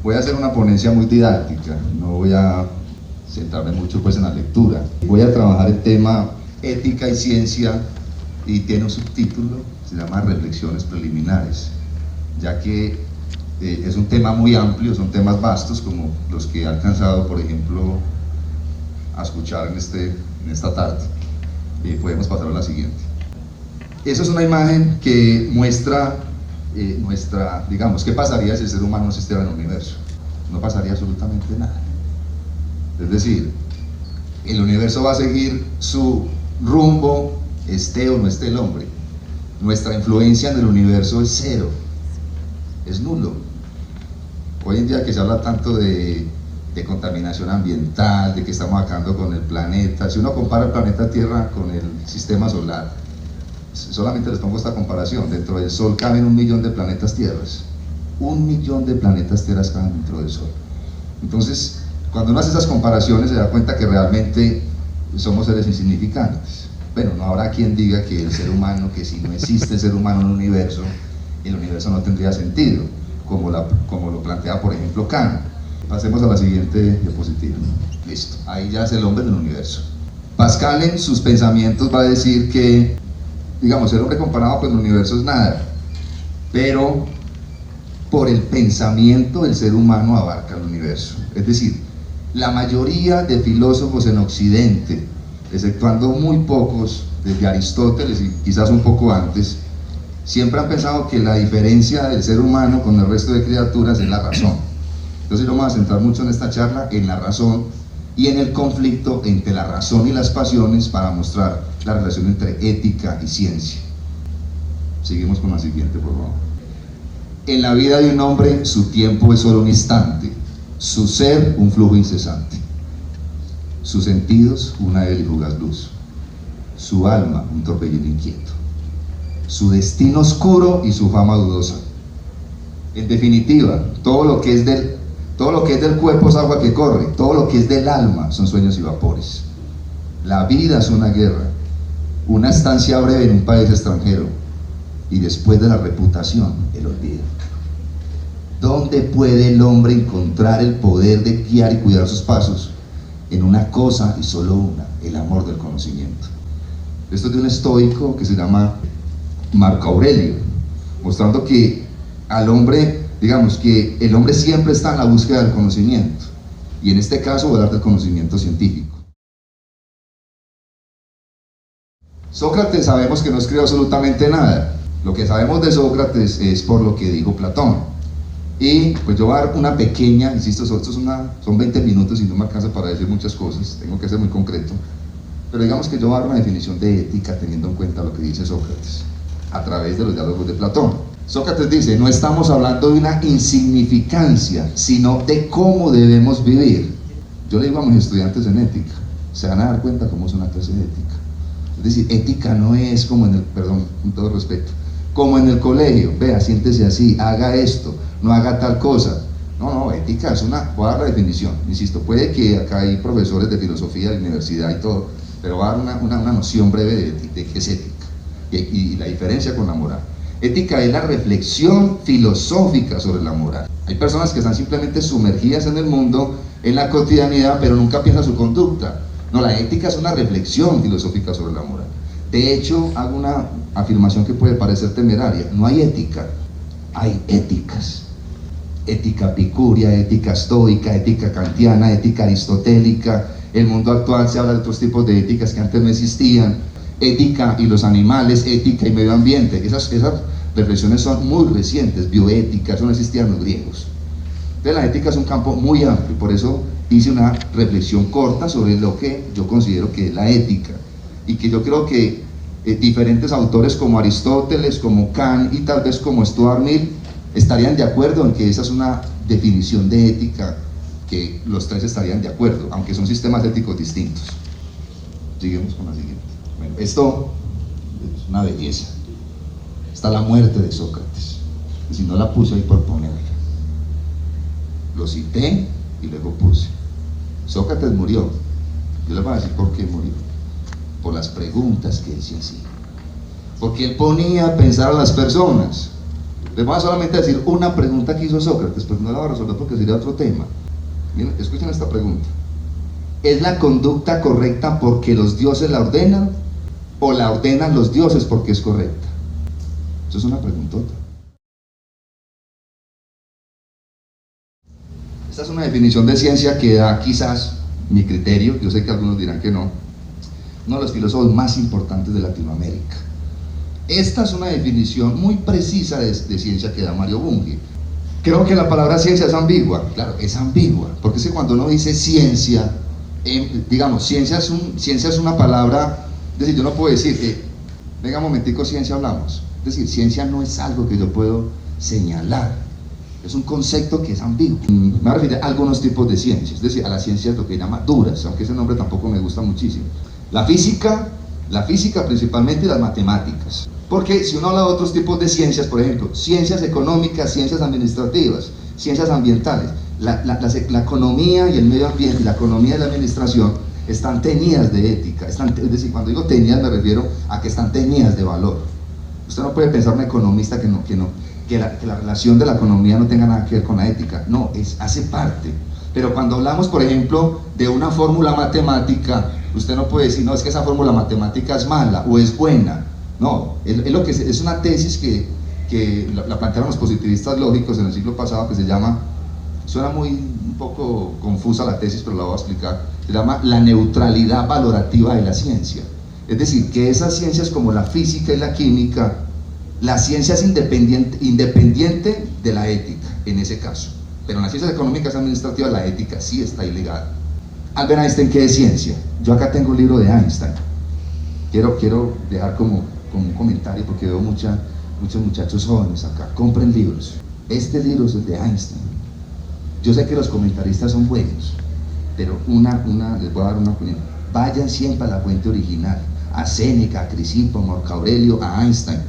Voy a hacer una ponencia muy didáctica, no voy a centrarme mucho pues en la lectura. Voy a trabajar el tema ética y ciencia y tiene un subtítulo, se llama Reflexiones preliminares, ya que es un tema muy amplio, son temas vastos como los que he alcanzado, por ejemplo, a escuchar en esta tarde. Podemos pasar a la siguiente. Esa es una imagen que muestra digamos, ¿qué pasaría si el ser humano no existiera en el universo? No pasaría absolutamente nada. Es decir, el universo va a seguir su rumbo, esté o no esté el hombre. Nuestra influencia en el universo es cero, es nulo. Hoy en día que se habla tanto de contaminación ambiental, de que estamos acabando con el planeta, si uno compara el planeta Tierra con el sistema solar, solamente les pongo esta comparación, dentro del Sol caben 1 millón de planetas Tierras, 1 millón de planetas Tierras caben dentro del Sol. Entonces, cuando uno hace esas comparaciones se da cuenta que realmente somos seres insignificantes. Bueno, no habrá quien diga que el ser humano, que si no existe el ser humano en el universo no tendría sentido, como lo plantea por ejemplo Kant. Pasemos a la siguiente diapositiva. Listo, ahí ya es el hombre en el universo. Pascal en sus pensamientos va a decir que, digamos, el hombre comparado con el universo es nada, pero por el pensamiento el ser humano abarca el universo. Es decir, la mayoría de filósofos en Occidente, exceptuando muy pocos, desde Aristóteles y quizás un poco antes, siempre han pensado que la diferencia del ser humano con el resto de criaturas es la razón. Entonces vamos a centrar mucho en esta charla en la razón y en el conflicto entre la razón y las pasiones para mostrar la relación entre ética y ciencia. Seguimos con la siguiente, por favor. En la vida de un hombre, su tiempo es solo un instante, su ser un flujo incesante, sus sentidos una débil y fugaz luz, su alma un torbellino inquieto, su destino oscuro y su fama dudosa. En definitiva, todo lo que es del cuerpo es agua que corre, todo lo que es del alma son sueños y vapores. La vida es una guerra, una estancia breve en un país extranjero, y después de la reputación, el olvido. ¿Dónde puede el hombre encontrar el poder de guiar y cuidar sus pasos? En una cosa y solo una, el amor del conocimiento. Esto es de un estoico que se llama Marco Aurelio, mostrando que al hombre, digamos que el hombre siempre está en la búsqueda del conocimiento, y en este caso voy a hablar del conocimiento científico. Sócrates sabemos que no escribió absolutamente nada. Lo que sabemos de Sócrates es por lo que dijo Platón. Y pues yo voy a dar una pequeña, insisto, son 20 minutos y no me alcanza para decir muchas cosas, tengo que ser muy concreto, pero digamos que yo voy a dar una definición de ética teniendo en cuenta lo que dice Sócrates a través de los diálogos de Platón. Sócrates dice, no estamos hablando de una insignificancia, sino de cómo debemos vivir. Yo le digo a mis estudiantes en ética, se van a dar cuenta cómo es una clase de ética. Es decir, ética no es como en el, perdón, con todo respeto, como en el colegio, vea, siéntese así, haga esto, no haga tal cosa. No, ética es voy a dar la definición, insisto, puede que acá hay profesores de filosofía de la universidad y todo, pero voy a dar una noción breve de qué es ética y la diferencia con la moral. Ética es la reflexión filosófica sobre la moral. Hay personas que están simplemente sumergidas en el mundo, en la cotidianidad, pero nunca piensan su conducta. No, la ética es una reflexión filosófica sobre la moral. De hecho, hago una afirmación que puede parecer temeraria. No hay ética, hay éticas. Ética picuria, ética estoica, ética kantiana, ética aristotélica. El mundo actual se habla de otros tipos de éticas que antes no existían. Ética y los animales, ética y medio ambiente. Esas reflexiones son muy recientes, bioética, eso no existían los griegos. Entonces la ética es un campo muy amplio, por eso hice una reflexión corta sobre lo que yo considero que es la ética, y que yo creo que diferentes autores como Aristóteles, como Kant y tal vez como Stuart Mill estarían de acuerdo en que esa es una definición de ética que los tres estarían de acuerdo, aunque son sistemas éticos distintos. Seguimos con la siguiente. Bueno, esto es una belleza. Está la muerte de Sócrates, y si no la puse ahí por ponerla, lo cité y luego puse. Sócrates murió. Yo les voy a decir por qué murió. Por las preguntas que él se hacía. Porque él ponía a pensar a las personas. Les voy a solamente decir una pregunta que hizo Sócrates, pues no la voy a resolver porque sería otro tema. Miren, escuchen esta pregunta. ¿Es la conducta correcta porque los dioses la ordenan o la ordenan los dioses porque es correcta? Eso es una preguntota. Esta es una definición de ciencia que da quizás mi criterio, yo sé que algunos dirán que no, uno de los filósofos más importantes de Latinoamérica. Esta es una definición muy precisa de ciencia que da Mario Bunge. Creo que la palabra ciencia es ambigua. Claro, es ambigua, porque es que cuando uno dice ciencia, digamos, ciencia es una palabra, es decir, yo no puedo decir que, venga un momentico, ciencia hablamos. Es decir, ciencia no es algo que yo puedo señalar, es un concepto que es ambiguo. Me voy a referir a algunos tipos de ciencias, es decir, a las ciencias lo que llama duras, aunque ese nombre tampoco me gusta muchísimo. La física principalmente, y las matemáticas. Porque si uno habla de otros tipos de ciencias, por ejemplo, ciencias económicas, ciencias administrativas, ciencias ambientales, la economía y el medio ambiente, la economía y la administración están teñidas de ética, es decir, cuando digo teñidas me refiero a que están teñidas de valor. Usted no puede pensar un economista que la relación de la economía no tenga nada que ver con la ética, no, hace parte. Pero cuando hablamos, por ejemplo, de una fórmula matemática, usted no puede decir, no, es que esa fórmula matemática es mala o es buena. No, es una tesis que la plantearon los positivistas lógicos en el siglo pasado, que se llama, suena un poco confusa la tesis, pero la voy a explicar, se llama la neutralidad valorativa de la ciencia. Es decir, que esas ciencias como la física y la química, la ciencia es independiente de la ética, en ese caso. Pero en las ciencias económicas y administrativas la ética sí está ilegal. Albert Einstein, ¿qué es ciencia? Yo acá tengo un libro de Einstein. Quiero dejar como un comentario porque veo muchos muchachos jóvenes acá. Compren libros. Este libro es el de Einstein. Yo sé que los comentaristas son buenos, pero les voy a dar una opinión. Vayan siempre a la fuente original, a Séneca, a Crisipo, a Marco Aurelio, a Einstein.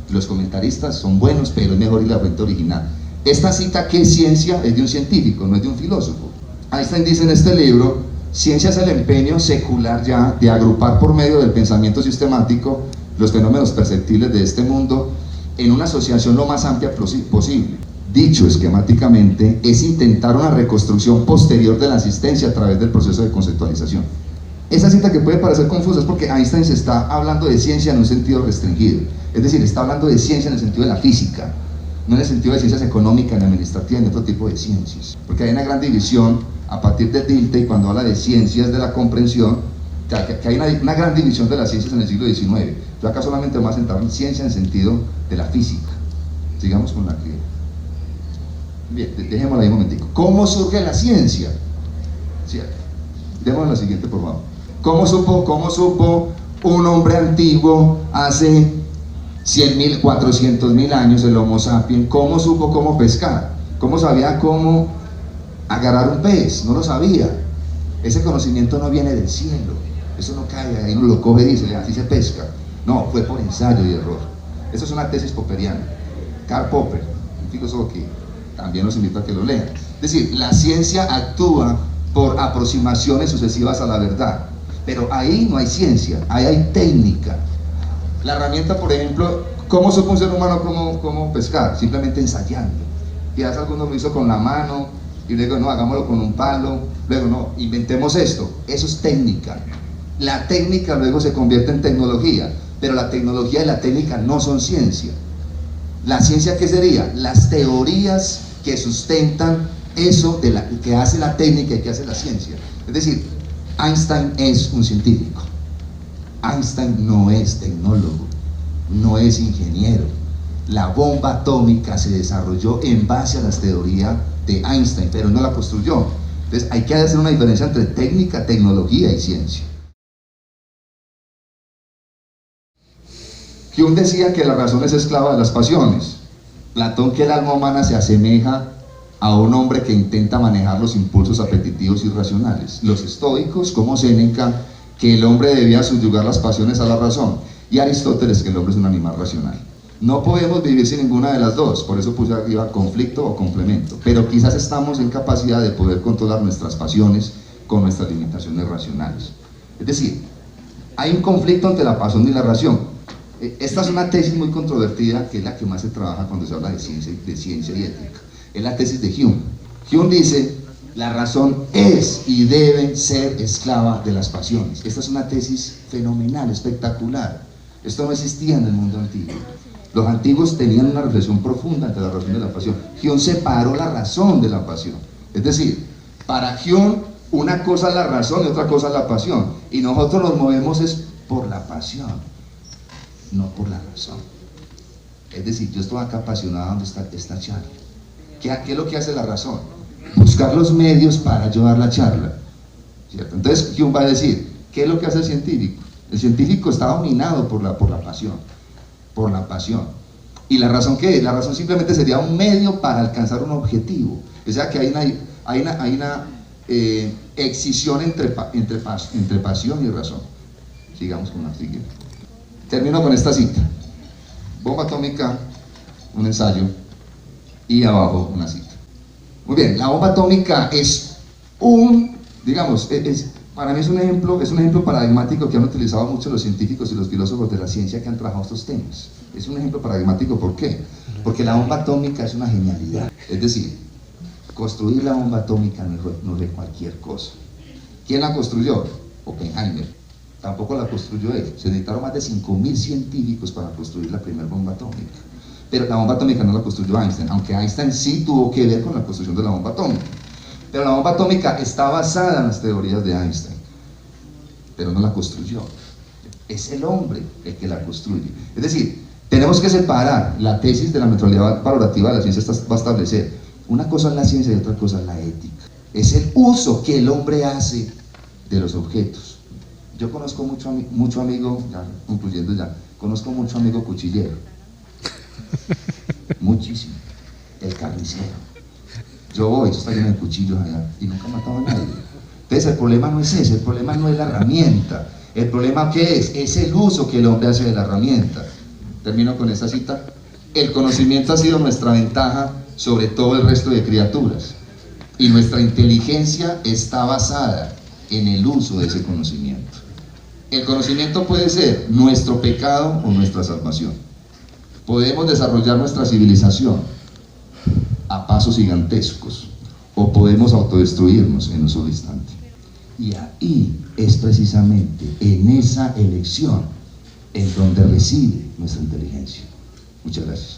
Los comentaristas son buenos, pero es mejor ir a la fuente original. Esta cita, ¿qué es ciencia?, es de un científico, no es de un filósofo. Einstein dice en este libro: ciencia es el empeño secular ya de agrupar por medio del pensamiento sistemático los fenómenos perceptibles de este mundo en una asociación lo más amplia posible. Dicho esquemáticamente, es intentar una reconstrucción posterior de la existencia a través del proceso de conceptualización. Esa cita, que puede parecer confusa, es porque Einstein se está hablando de ciencia en un sentido restringido, es decir, está hablando de ciencia en el sentido de la física, no en el sentido de ciencias económicas, ni administrativas, ni otro tipo de ciencias, porque hay una gran división a partir de Dilthey cuando habla de ciencias de la comprensión, que hay una gran división de las ciencias en el siglo XIX. Yo acá solamente me voy a centrar en ciencia en el sentido de la física. Sigamos con la que... Bien, dejémosla ahí un momentico. ¿Cómo surge la ciencia? Cierto. Démosla la siguiente, por favor. ¿Cómo supo un hombre antiguo hace 100.000, 400.000 años, el Homo sapiens? ¿Cómo supo cómo pescar? ¿Cómo sabía cómo agarrar un pez? No lo sabía. Ese conocimiento no viene del cielo, eso no cae, ahí uno lo coge y dice, así se pesca. No, fue por ensayo y error. Eso es una tesis popperiana. Karl Popper, un filósofo que también los invito a que lo lean. Es decir, la ciencia actúa por aproximaciones sucesivas a la verdad, pero ahí no hay ciencia, ahí hay técnica. La herramienta, por ejemplo, ¿cómo supo un ser humano cómo pescar? Simplemente ensayando. Quizás alguno lo hizo con la mano, y luego no, hagámoslo con un palo, luego no, inventemos esto. Eso es técnica. La técnica luego se convierte en tecnología, pero la tecnología y la técnica no son ciencia. ¿La ciencia qué sería? Las teorías que sustentan eso que hace la técnica y que hace la ciencia. Es decir, Einstein es un científico. Einstein no es tecnólogo, no es ingeniero. La bomba atómica se desarrolló en base a las teorías de Einstein, pero no la construyó. Entonces hay que hacer una diferencia entre técnica, tecnología y ciencia. Hume decía que la razón es esclava de las pasiones. Platón, que el alma humana se asemeja a un hombre que intenta manejar los impulsos apetitivos irracionales. Los estoicos, como Séneca, que el hombre debía subyugar las pasiones a la razón. Y Aristóteles, que el hombre es un animal racional. No podemos vivir sin ninguna de las dos, por eso puse arriba conflicto o complemento, pero quizás estamos en capacidad de poder controlar nuestras pasiones con nuestras limitaciones racionales. Es decir, hay un conflicto entre la pasión y la razón. Esta es una tesis muy controvertida, que es la que más se trabaja cuando se habla de ciencia y ética. Es la tesis de Hume. Hume dice: la razón es y debe ser esclava de las pasiones. Esta es una tesis fenomenal, espectacular. Esto no existía en el mundo antiguo. Los antiguos tenían una reflexión profunda entre la razón y la pasión. Hume separó la razón de la pasión. Es decir, para Hume una cosa es la razón y otra cosa es la pasión. Y nosotros nos movemos es por la pasión, no por la razón. Es decir, yo estoy acá apasionado donde está esta charla. ¿Qué es lo que hace la razón? Buscar los medios para llevar la charla, ¿cierto? Entonces Hume va a decir, ¿qué es lo que hace el científico? El científico está dominado por la pasión, por la pasión. ¿Y la razón qué es? La razón simplemente sería un medio para alcanzar un objetivo. O sea que hay una excisión entre pasión y razón. Sigamos con la siguiente. Termino con esta cita. Bomba atómica, un ensayo, y abajo una cita. Muy bien, la bomba atómica es para mí es un ejemplo paradigmático que han utilizado mucho los científicos y los filósofos de la ciencia que han trabajado estos temas. Es un ejemplo paradigmático, ¿por qué? Porque la bomba atómica es una genialidad. Es decir, construir la bomba atómica no es de cualquier cosa. ¿Quién la construyó? Oppenheimer. Tampoco la construyó él. Se necesitaron más de 5.000 científicos para construir la primera bomba atómica. Pero la bomba atómica no la construyó Einstein, aunque Einstein sí tuvo que ver con la construcción de la bomba atómica. Pero la bomba atómica está basada en las teorías de Einstein, pero no la construyó. Es el hombre el que la construye. Es decir, tenemos que separar la tesis de la neutralidad valorativa de la ciencia. Esta va a establecer, una cosa es la ciencia y otra cosa es la ética. Es el uso que el hombre hace de los objetos. Yo conozco mucho amigo, ya concluyendo ya, conozco mucho amigo cuchillero. Muchísimo. El carnicero. Yo voy, eso está lleno de cuchillos allá y nunca he matado a nadie. Entonces el problema no es ese, el problema no es la herramienta. El problema ¿qué es? Es el uso que el hombre hace de la herramienta. Termino con esta cita. El conocimiento ha sido nuestra ventaja sobre todo el resto de criaturas, y nuestra inteligencia está basada en el uso de ese conocimiento. El conocimiento puede ser nuestro pecado o nuestra salvación. Podemos desarrollar nuestra civilización a pasos gigantescos, o podemos autodestruirnos en un solo instante. Y ahí es precisamente en esa elección en donde reside nuestra inteligencia. Muchas gracias.